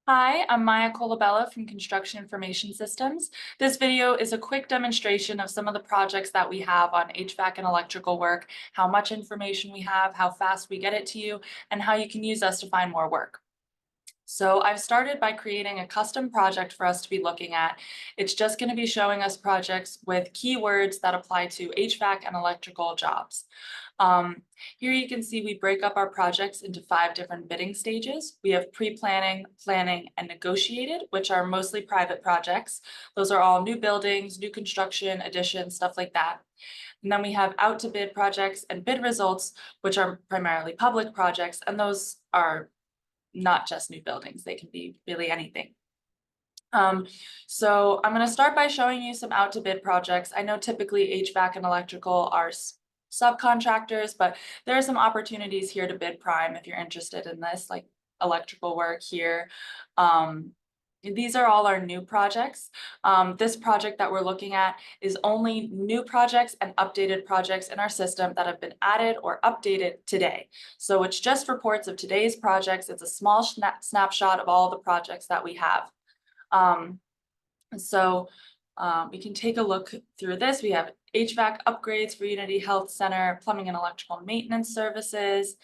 Hi, I'm Maya Colabella from Construction Information Systems. This video is a quick demonstration of some of the projects that we have on HVAC and electrical work, how much information we have, how fast we get it to you, and how you can use us to find more work. So I've started by creating a custom project for us to be looking at. It's just going to be showing us projects with keywords that apply to HVAC and electrical jobs. Um, Here you can see we break up our projects into 5 different bidding stages. We have pre-planning, planning, and negotiated, which are mostly private projects. Those are all new buildings, new construction, additions, stuff like that. And then we have out to bid projects and bid results, which are primarily public projects, and those are not just new buildings, they can be really anything. So I'm going to start by showing you some out to bid projects. I know typically HVAC and electrical are subcontractors, but there are some opportunities here to bid prime if you're interested in this, like electrical work here. These are all our new projects. This project that we're looking at is only new projects and updated projects in our system that have been added or updated today. So it's just reports of today's projects. It's a small snapshot of all the projects that we have. Um, so we can take a look through this. We have HVAC upgrades for Unity Health Center, plumbing and electrical maintenance services.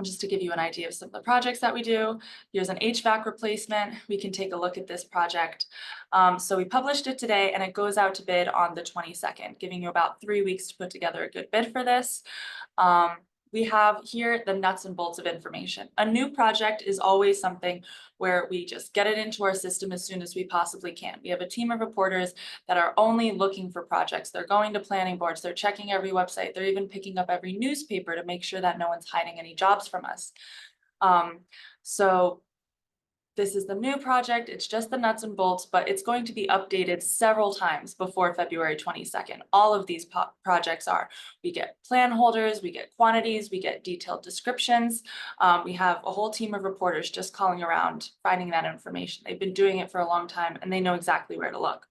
Just to give you an idea of some of the projects that we do. Here's an HVAC replacement. We can take a look at this project. So we published it today and it goes out to bid on the 22nd, giving you about 3 weeks to put together a good bid for this. We have here the nuts and bolts of information. A new project is always something where we just get it into our system as soon as we possibly can. We have a team of reporters that are only looking for projects. They're going to planning boards, they're checking every website, they're even picking up every newspaper to make sure that no one's hiding any jobs from us. So this is the new project. It's just the nuts and bolts, but it's going to be updated several times before February 22nd. All of these projects are. We get plan holders, we get quantities, we get detailed descriptions. We have a whole team of reporters just calling around, finding that information. They've been doing it for a long time and they know exactly where to look.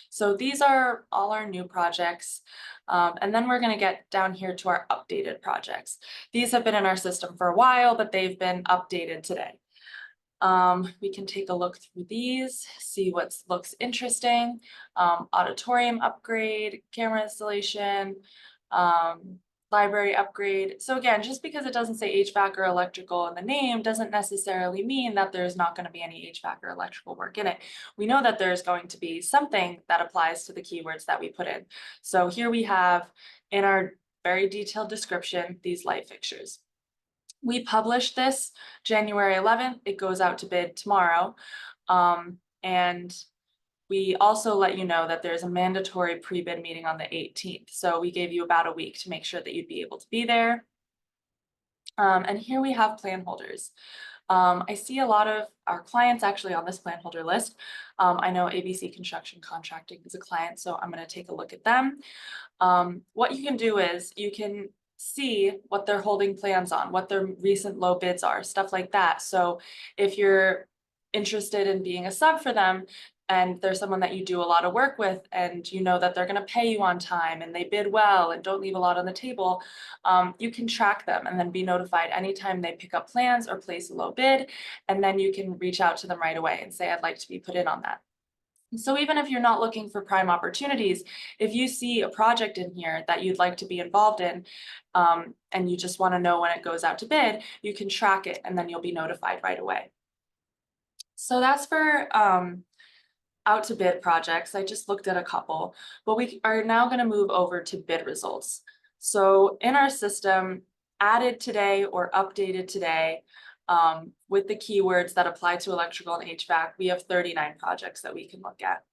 So these are all our new projects. And then we're going to get down here to our updated projects. These have been in our system for a while, but they've been updated today. We can take a look through these, see what looks interesting. Auditorium upgrade, camera installation, library upgrade. So again, just because it doesn't say HVAC or electrical in the name doesn't necessarily mean that there's not going to be any HVAC or electrical work in it. We know that there's going to be something that applies to the keywords that we put in. So here we have in our very detailed description, these light fixtures. We published this January 11th. It goes out to bid tomorrow. And we also let you know that there's a mandatory pre-bid meeting on the 18th. So we gave you about a week to make sure that you'd be able to be there. And here we have plan holders. I see a lot of our clients actually on this plan holder list. I know ABC Construction Contracting is a client, so I'm going to take a look at them. What you can do is you can see what they're holding plans on, what their recent low bids are, stuff like that. So if you're interested in being a sub for them and there's someone that you do a lot of work with and you know that they're going to pay you on time and they bid well and don't leave a lot on the table, you can track them and then be notified anytime they pick up plans or place a low bid, and then you can reach out to them right away and say, I'd like to be put in on that. So even if you're not looking for prime opportunities, if you see a project in here that you'd like to be involved in, and you just want to know when it goes out to bid, you can track it and then you'll be notified right away. So that's for out to bid projects. I just looked at a couple, but we are now going to move over to bid results. So in our system, added today or updated today, with the keywords that apply to electrical and HVAC, we have 39 projects that we can look at.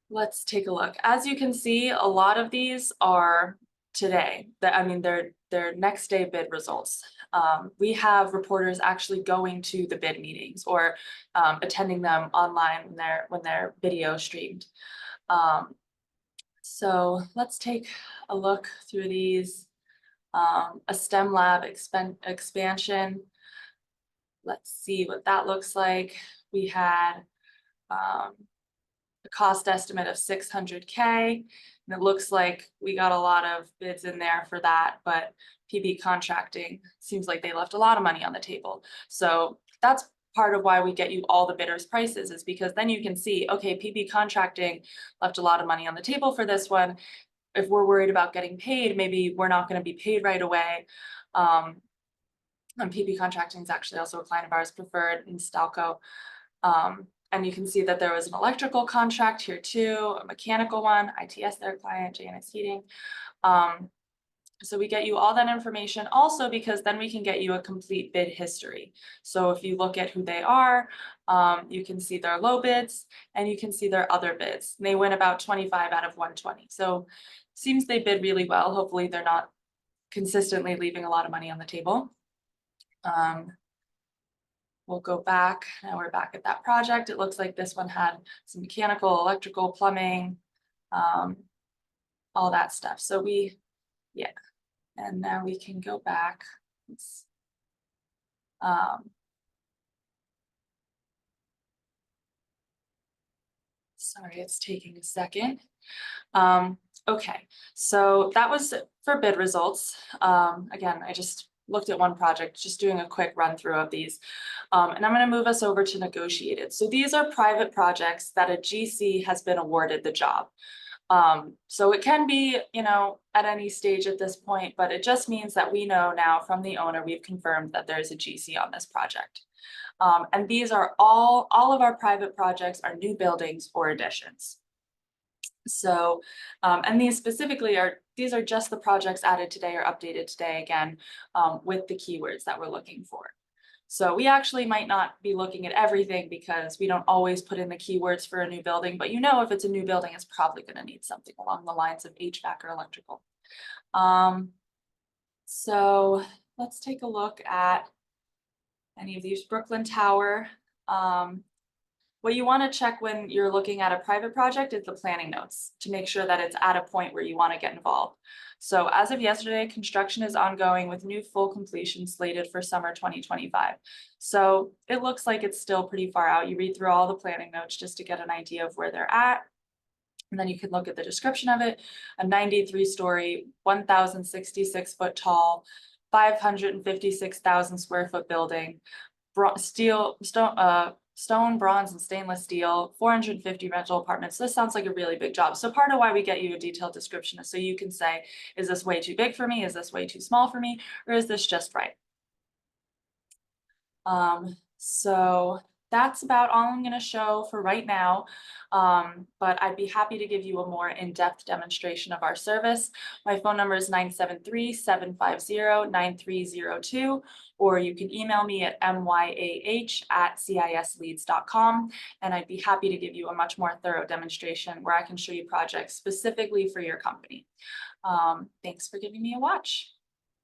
Let's take a look. As you can see, a lot of these are today. They're next day bid results. We have reporters actually going to the bid meetings or attending them online when they're video streamed. So let's take a look through these. A STEM lab expansion. Let's see what that looks like. We had a cost estimate of $600K. And it looks like we got a lot of bids in there for that, but PB contracting seems like they left a lot of money on the table. So that's part of why we get you all the bidders' prices, is because then you can see, okay, PB contracting left a lot of money on the table for this one. If we're worried about getting paid, maybe we're not going to be paid right away. And PB contracting is actually also a client of ours, Preferred in Stalco. And you can see that there was an electrical contract here too, a mechanical one, ITS, their client, JNS Heating. So we get you all that information also because then we can get you a complete bid history. So if you look at who they are, you can see their low bids and you can see their other bids. And they win about 25 out of 120. So seems they bid really well. Hopefully they're not consistently leaving a lot of money on the table. We'll go back. Now we're back at that project. It looks like this one had some mechanical, electrical, plumbing, all that stuff. So yeah. And now we can go back. Sorry, it's taking a second. Okay, so that was for bid results. Again, I just looked at one project, just doing a quick run through of these. And I'm going to move us over to negotiated. So these are private projects that a GC has been awarded the job. So it can be, at any stage at this point, but it just means that we know now from the owner, we've confirmed that there's a GC on this project. And these are all of our private projects are new buildings or additions. So, and these specifically these are just the projects added today or updated today again, with the keywords that we're looking for. So we actually might not be looking at everything because we don't always put in the keywords for a new building, but if it's a new building, it's probably going to need something along the lines of HVAC or electrical. So let's take a look at any of these. Brooklyn Tower. What you want to check when you're looking at a private project is the planning notes to make sure that it's at a point where you want to get involved. So as of yesterday, construction is ongoing with new full completion slated for summer 2025. So it looks like it's still pretty far out. You read through all the planning notes just to get an idea of where they're at. And then you can look at the description of it. A 93-story, 1,066 foot tall, 556,000 square foot building, stone, bronze, and stainless steel, 450 rental apartments. This sounds like a really big job. So part of why we get you a detailed description is so you can say, is this way too big for me? Is this way too small for me? Or is this just right? So that's about all I'm going to show for right now. But I'd be happy to give you a more in-depth demonstration of our service. My phone number is 973-750-9302, or you can email me at myah@cisleads.com, and I'd be happy to give you a much more thorough demonstration where I can show you projects specifically for your company. Thanks for giving me a watch.